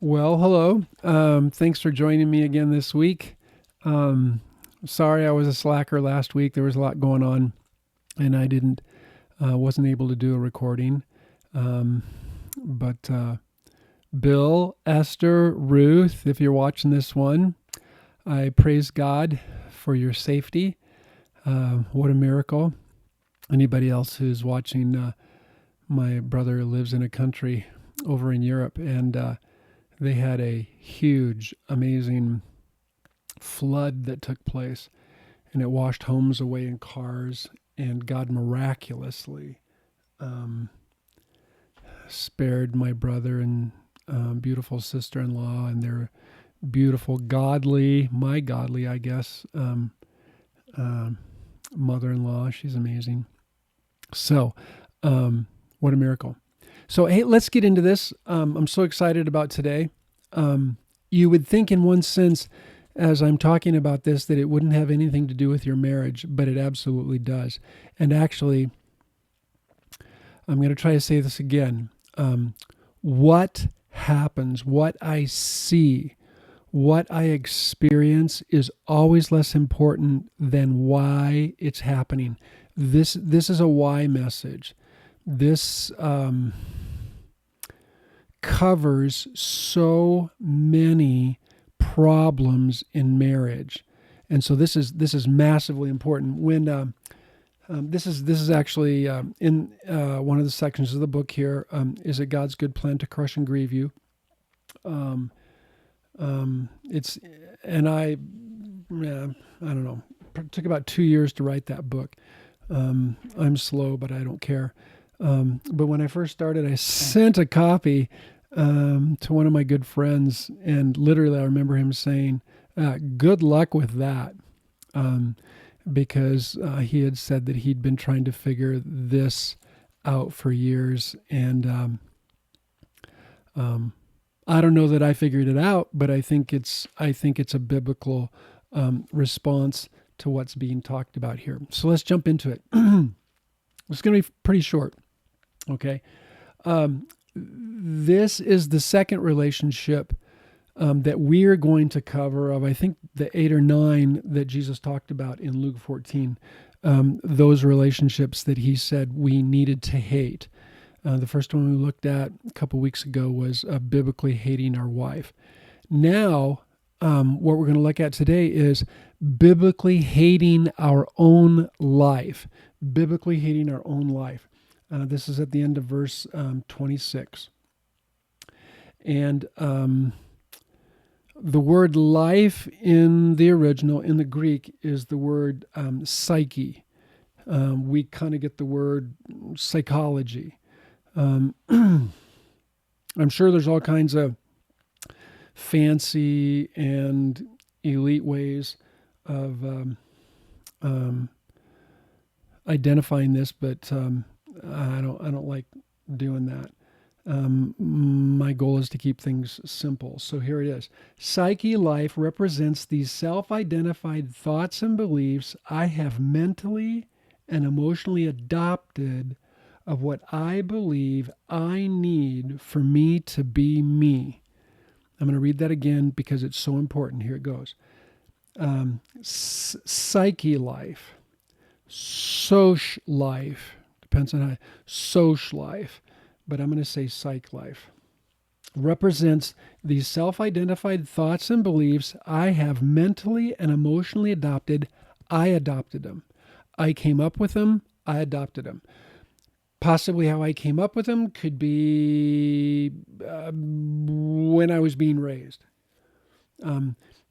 Well, hello. Thanks for joining me again this week. Um, Sorry I was a slacker last week. There was a lot going on, and I wasn't able to do a recording. Um, but Bill, Esther, Ruth, if you're watching this one, I praise God for your safety. What a miracle! Anybody else who's watching? My brother lives in a country over in Europe, and they had a huge, amazing flood that took place, and it washed homes away and cars. And God miraculously um, spared my brother and beautiful sister-in-law and their beautiful, godly, I guess, um, mother-in-law. She's amazing. So, what a miracle! So, hey, let's get into this. I'm so excited about today. You would think, in one sense, as I'm talking about this, that it wouldn't have anything to do with your marriage, but it absolutely does. And actually, I'm going to try to say this again. What happens, what I see, what I experience is always less important than why it's happening. This is a why message. This covers so many problems in marriage, and so this is massively important. When this is actually in one of the sections of the book here. Is it God's good plan to crush and grieve you? Um, it's and I don't know. It took about 2 years to write that book. I'm slow, but I don't care. But when I first started, I sent a copy to one of my good friends, and literally I remember him saying, "Good luck with that," because he had said that he'd been trying to figure this out for years, and I don't know that I figured it out, but I think it's a biblical response to what's being talked about here. So let's jump into it. It's going to be pretty short. Okay. This is the second relationship that we are going to cover of, I think, the 8 or 9 that Jesus talked about in Luke 14. Those relationships that he said we needed to hate. The first one we looked at a couple weeks ago was biblically hating our wife. Now, what we're going to look at today is biblically hating our own life. Biblically hating our own life. This is at the end of verse 26. And the word life in the original, in the Greek, is the word psyche. We kind of get the word psychology. I'm sure there's all kinds of fancy and elite ways of identifying this, but I don't like doing that. My goal is to keep things simple. So here it is. Psyche life represents these self-identified thoughts and beliefs I have mentally and emotionally adopted of what I believe I need for me to be me. I'm going to read that again because it's so important. Here it goes. Psyche life, soc life, depends on how, soc life, but I'm going to say psych life, represents these self-identified thoughts and beliefs I have mentally and emotionally adopted. I adopted them. I came up with them. I adopted them. Possibly how I came up with them could be when I was being raised.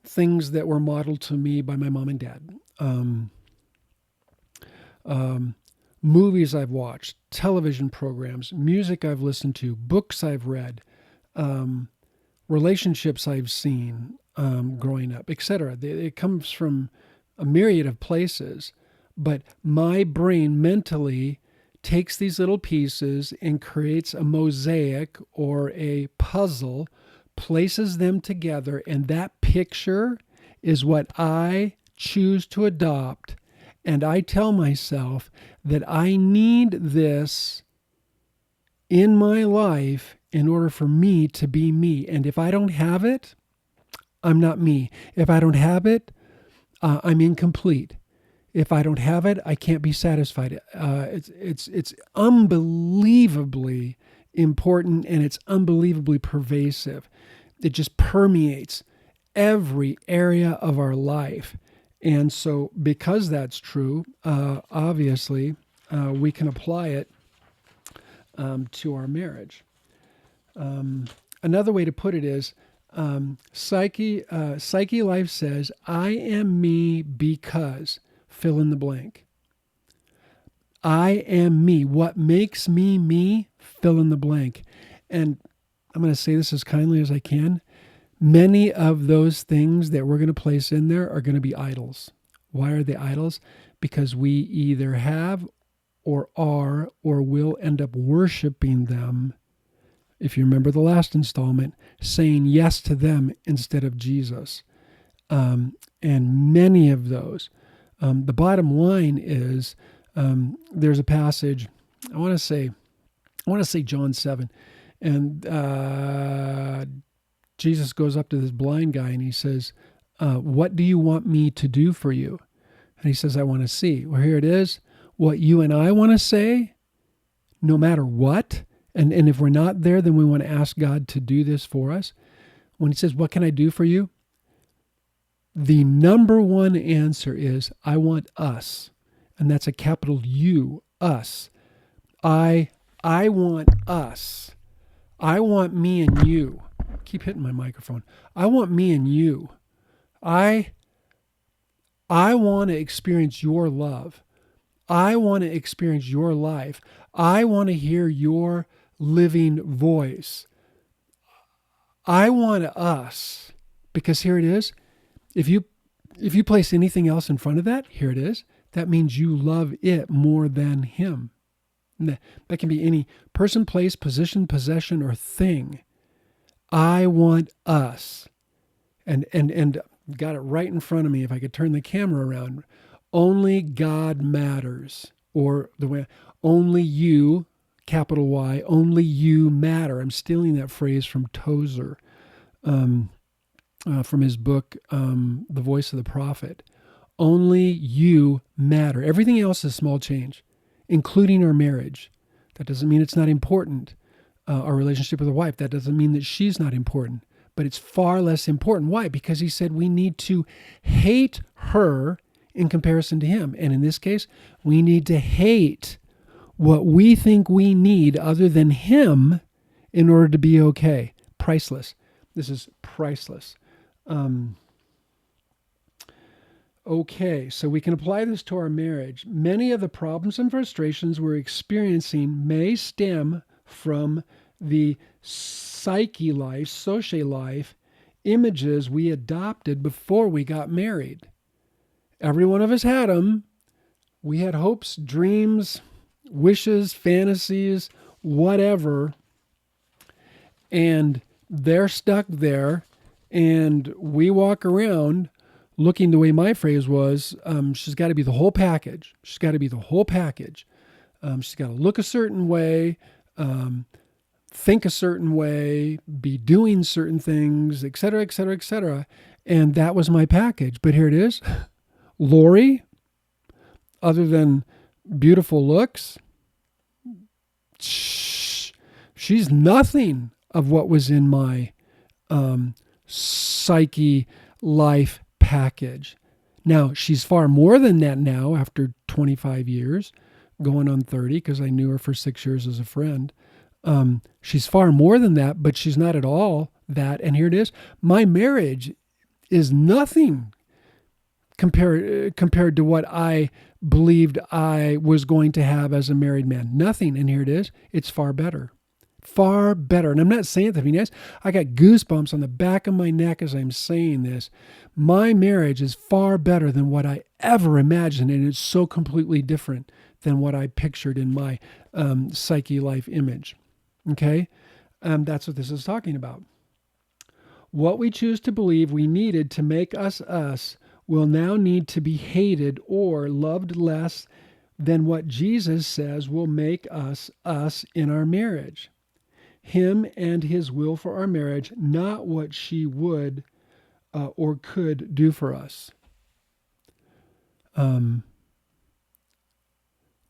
Things that were modeled to me by my mom and dad. Movies I've watched, television programs, music I've listened to, books I've read, relationships I've seen growing up, etc. It comes from a myriad of places, but my brain mentally takes these little pieces and creates a mosaic or a puzzle, places them together, and that picture is what I choose to adopt. And I tell myself that I need this in my life in order for me to be me. And if I don't have it, I'm not me. If I don't have it, I'm incomplete. If I don't have it, I can't be satisfied. It's unbelievably important, and it's unbelievably pervasive. It just permeates every area of our life. And so because that's true, obviously, we can apply it to our marriage. Another way to put it is, Psuche-life says, I am me because, fill in the blank. I am me. What makes me me, fill in the blank. And I'm going to say this as kindly as I can. Many of those things that we're going to place in there are going to be idols. Why are they idols? Because we either have or are or will end up worshiping them. If you remember the last installment, saying yes to them instead of Jesus. And many of those. The bottom line is, there's a passage, I want to say John 7, and Jesus goes up to this blind guy and he says, what do you want me to do for you? And he says, I want to see. Well, here it is. What you and I want to say, no matter what, and if we're not there, then we want to ask God to do this for us. When he says, what can I do for you? The number one answer is, I want us. And that's a capital U, us. I want us. I want me and you. I keep hitting my microphone. I want me and you. I want to experience your love. I want to experience your life. I want to hear your living voice. I want us, because here it is. If you place anything else in front of that, here it is. That means you love it more than him. That can be any person, place, position, possession, or thing. I want us. And got it right in front of me. If I could turn the camera around, only God matters. Or the way, only you, capital Y, only you matter. I'm stealing that phrase from Tozer, from his book, The Voice of the Prophet. Only you matter. Everything else is small change, including our marriage. That doesn't mean it's not important. Our relationship with a wife, that doesn't mean that she's not important, but it's far less important. Why? Because he said we need to hate her in comparison to him. And in this case, we need to hate what we think we need other than him in order to be okay. Priceless. This is priceless. Okay, so we can apply this to our marriage. Many of the problems and frustrations we're experiencing may stem from the Psuche-life images we adopted before we got married. Every one of us had them. We had hopes, dreams, wishes, fantasies, whatever, and they're stuck there, and we walk around looking the way my phrase was, she's got to be the whole package. She's got to be the whole package. She's got to look a certain way, think a certain way, be doing certain things, et cetera, et cetera, et cetera. And that was my package. But here it is. Lori, other than beautiful looks, she's nothing of what was in my Psuche-life package. Now, she's far more than that now after 25 years, going on 30, because I knew her for 6 years as a friend. She's far more than that, but she's not at all that. And here it is. My marriage is nothing compared to what I believed I was going to have as a married man. Nothing. And here it is. It's far better. Far better. And I'm not saying it to be nice. I got goosebumps on the back of my neck as I'm saying this. My marriage is far better than what I ever imagined, and it's so completely different than what I pictured in my Psuche-life image. Okay? That's what this is talking about. What we choose to believe we needed to make us us will now need to be hated or loved less than what Jesus says will make us us in our marriage. him and his will for our marriage, not what she would or could do for us.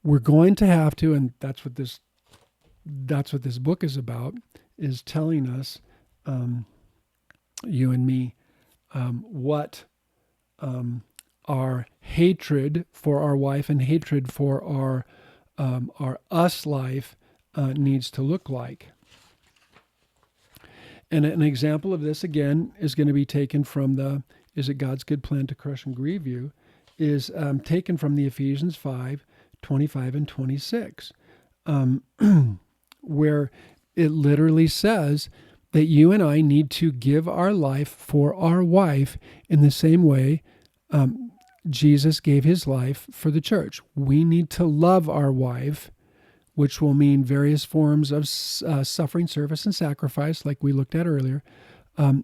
We're going to have to, and that's what this book is about, is telling us, you and me, what our hatred for our wife and hatred for our us life needs to look like. And an example of this, again, is going to be taken from Is It God's Good Plan to Crush and Grieve You? Is taken from the Ephesians 5:25 and 26, where it literally says that you and I need to give our life for our wife in the same way Jesus gave his life for the church. We need to love our wife, which will mean various forms of suffering, service, and sacrifice, like we looked at earlier,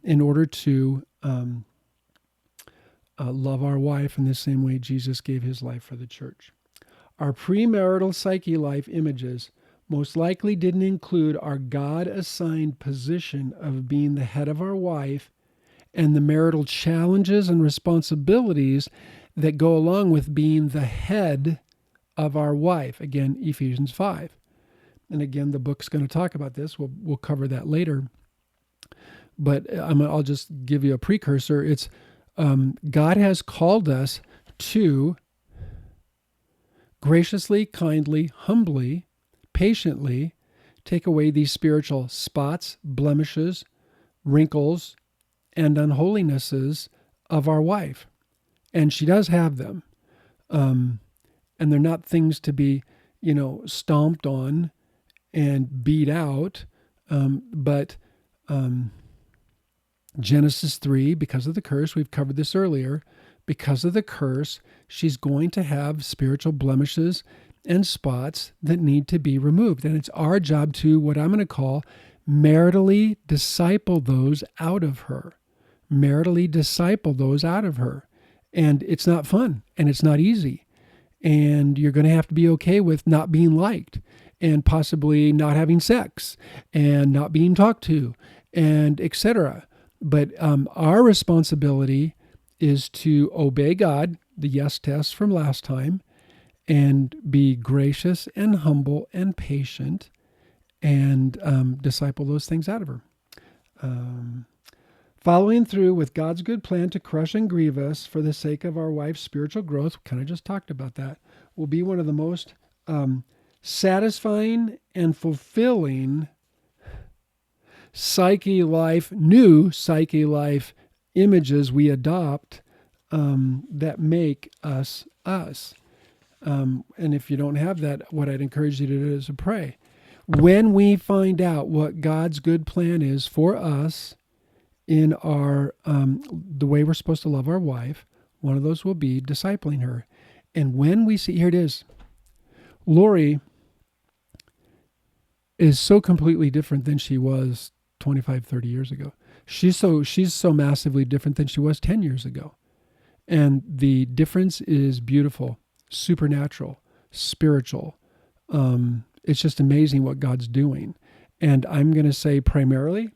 in order to love our wife in the same way Jesus gave his life for the church. Our premarital psyche life images most likely didn't include our God-assigned position of being the head of our wife and the marital challenges and responsibilities that go along with being the head of our wife. Again, Ephesians 5. And again, the book's going to talk about this. We'll cover that later. But I'll just give you a precursor. It's God has called us to graciously, kindly, humbly, patiently take away these spiritual spots, blemishes, wrinkles, and unholinesses of our wife. And she does have them. And they're not things to be, stomped on and beat out. But Genesis 3, because of the curse, we've covered this earlier, because of the curse, she's going to have spiritual blemishes and spots that need to be removed. And it's our job to, what I'm going to call, maritally disciple those out of her. Maritally disciple those out of her. And it's not fun, and it's not easy. And you're going to have to be okay with not being liked, and possibly not having sex, and not being talked to, and etc. But our responsibility is to obey God, the yes test from last time, and be gracious and humble and patient, and disciple those things out of her. Following through with God's good plan to crush and grieve us for the sake of our wife's spiritual growth, kind of just talked about that, will be one of the most satisfying and fulfilling new psyche life images we adopt that make us us. And if you don't have that, what I'd encourage you to do is to pray. When we find out what God's good plan is for us in our the way we're supposed to love our wife, one of those will be discipling her. And when we see, here it is, Lori is so completely different than she was 25, 30 years ago. She's so massively different than she was 10 years ago. And the difference is beautiful, supernatural, spiritual. It's just amazing what God's doing. And I'm going to say primarily,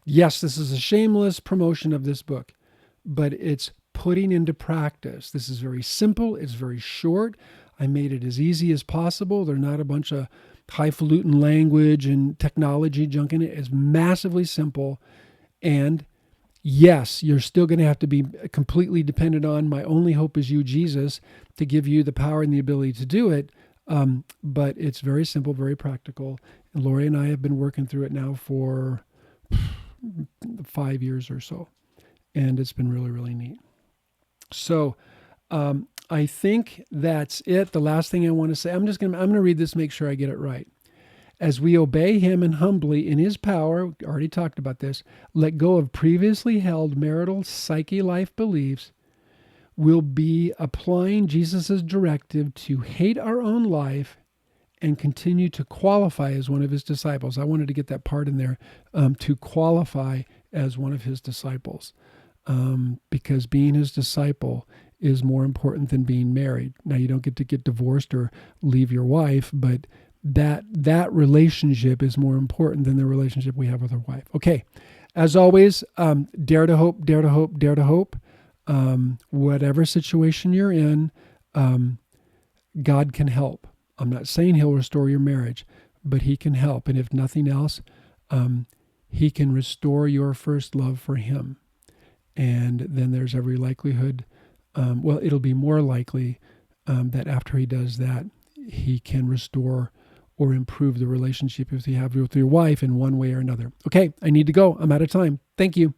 yes, this is a shameless promotion of this book, but it's putting into practice. This is very simple. It's very short. I made it as easy as possible. They're not a bunch of highfalutin language and technology junk in it. It's massively simple. And yes, you're still going to have to be completely dependent on My Only Hope Is You, Jesus, to give you the power and the ability to do it. But it's very simple, very practical. And Lori and I have been working through it now for 5 years or so. And it's been really, really neat. So I think that's it. The last thing I want to say, I'm going to read this, make sure I get it right. As we obey him and humbly in his power, we already talked about this, let go of previously held marital psyche life beliefs, we'll be applying Jesus' directive to hate our own life and continue to qualify as one of his disciples. I wanted to get that part in there, to qualify as one of his disciples, because being his disciple is more important than being married. Now, you don't get to get divorced or leave your wife, but that relationship is more important than the relationship we have with our wife. Okay. As always, dare to hope, dare to hope, dare to hope. Whatever situation you're in, God can help. I'm not saying he'll restore your marriage, but he can help. And if nothing else, he can restore your first love for him. And then there's every likelihood, it'll be more likely that after he does that, he can restore or improve the relationship if you have with your wife in one way or another. Okay, I need to go. I'm out of time. Thank you.